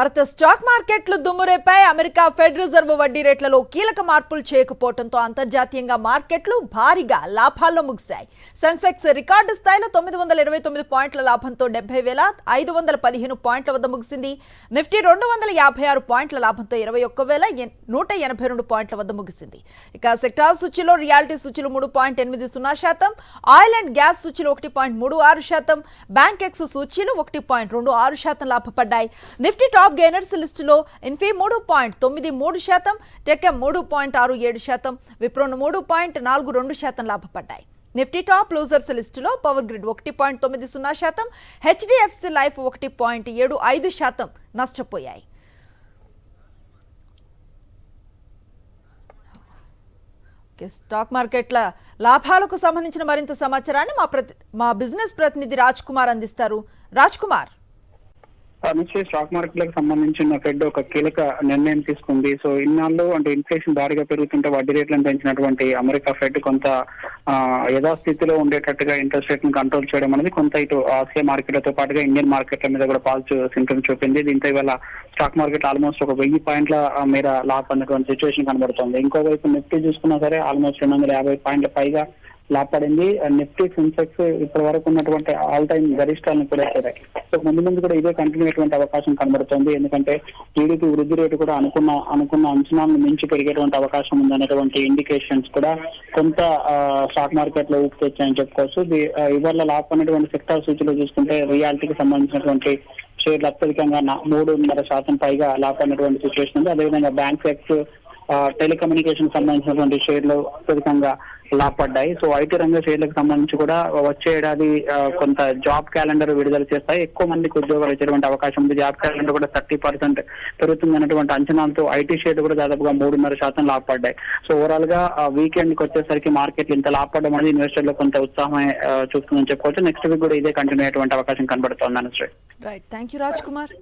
భారత స్టాక్ మార్కెట్లు దుమ్మురేపాయి. America fed reserve వడ్డీ రేట్లలో కీలక మార్పులు చేయకపోవడంతో అంతర్జాతీయంగా మార్కెట్లు భారీగా లాభాల్లో ముగిశాయి. సెన్సెక్స్ రికార్డు స్థాయిలో 929 పాయింట్ల లాభంతో 70,515 పాయింట్ల వద్ద ముగిసింది. నిఫ్టీ 256 పాయింట్ల లాభంతో 21,182 పాయింట్ల వద్ద ముగిసింది. ఇక సెక్టార్ సూచీలో రియాలిటీ సూచీలు 3.80%, ఆయిల్ అండ్ గ్యాస్ సూచీలు 1.36%, బ్యాంక్ ఎక్స్ సూచీలు 1.26% లాభపడ్డాయి. నిఫ్టీ టాప్ గెయినర్స్ లిస్టులో ఇన్ఫీ 3.93%, టెక్ఎం 3.67%, విప్రోను 3.42% లాభపడ్డాయి. నిఫ్టీ టాప్ లూజర్స్ లిస్టులో పవర్ గ్రిడ్ 1.90%, హెచ్డిఎఫ్సి లైఫ్ 1.75% నష్టపోయాయి. స్టాక్ మార్కెట్ల లాభాలకు సంబంధించిన మరింత సమాచారాన్ని మా బిజినెస్ ప్రతినిధి రాజ్ కుమార్ అందిస్తారు. రాజ్ కుమార్, స్టాక్ మార్కెట్లకు సంబంధించిన ఫెడ్ ఒక కీలక నిర్ణయం తీసుకుంది. సో ఇన్నాళ్ళు అంటే ఇన్ఫ్లేషన్ భారీగా పెరుగుతుంటే వడ్డీ రేట్లను పెంచినటువంటి అమెరికా ఫెడ్ కొంత యథాస్థితిలో ఉండేటట్టుగా ఇంట్రెస్ట్ రేట్ ను కంట్రోల్ చేయడం అనేది కొంత ఇటు ఆసియా మార్కెట్లతో పాటుగా ఇండియన్ మార్కెట్ల మీద కూడా పాజిటివ్ సింటమ్ చూపింది. దీంతో ఇవాళ స్టాక్ మార్కెట్ ఆల్మోస్ట్ ఒక 1000 పాయింట్ల మేర లాస్ అన్నటువంటి సిచ్యువేషన్ కనబడుతుంది. ఇంకోవైపు నిఫ్టీ చూసుకున్నా సరే ఆల్మోస్ట్ 250 పాయింట్ల పైగా లాభపడింది. నిఫ్టీ సెన్సెక్స్ ఇప్పటి వరకు ఉన్నటువంటి ఆల్ టైమ్ గరిష్టాలను కూడా చేరాయి. సో ముందు కూడా ఇదే కంటిన్యూ అయ్యేటువంటి అవకాశం కనబడుతుంది. ఎందుకంటే టీడీపీ వృద్ధి రేటు కూడా అనుకున్న అంచనాలను మించి పెరిగేటువంటి అవకాశం ఉందనేటువంటి ఇండికేషన్స్ కూడా కొంత స్టాక్ మార్కెట్ లో ఊపు తెచ్చాయని చెప్పుకోవచ్చు. ఇవాళ లాభపడినటువంటి సెక్టార్ సూచీలో చూసుకుంటే రియాలిటీకి సంబంధించినటువంటి షేర్లు అత్యధికంగా 3.5% పైగా లాభపడినటువంటి సిచ్యువేషన్ ఉంది. అదేవిధంగా బ్యాంక్ ఎక్స్, టెలికమ్యూనికేషన్ సంబంధించినటువంటి షేర్లు అత్యధికంగా లాభపడ్డాయి. సో ఐటీ రంగ షేర్లకు సంబంధించి కూడా వచ్చే ఏడాది కొంత జాబ్ క్యాలెండర్ విడుదల చేస్తాయి. ఎక్కువ మందికి ఉద్యోగాలు ఇచ్చేటువంటి అవకాశం ఉంది. జాబ్ క్యాలెండర్ కూడా 30% పెరుగుతుంది అన్నటువంటి అంచనాలతో ఐటీ షేర్లు కూడా దాదాపుగా 3.5% లాభపడ్డాయి. సో ఓవరాల్ గా వీకెండ్ కి వచ్చేసరికి మార్కెట్లు ఇంత లాభపడడం అనేది ఇన్వెస్టర్లు కొంత ఉత్సాహం చూస్తుందని చెప్పుకోవచ్చు. నెక్స్ట్ వీక్ కూడా ఇదే కంటిన్యూ అయ్యేటువంటి అవకాశం కనబడుతోంది. Right, thank you Raj Kumar.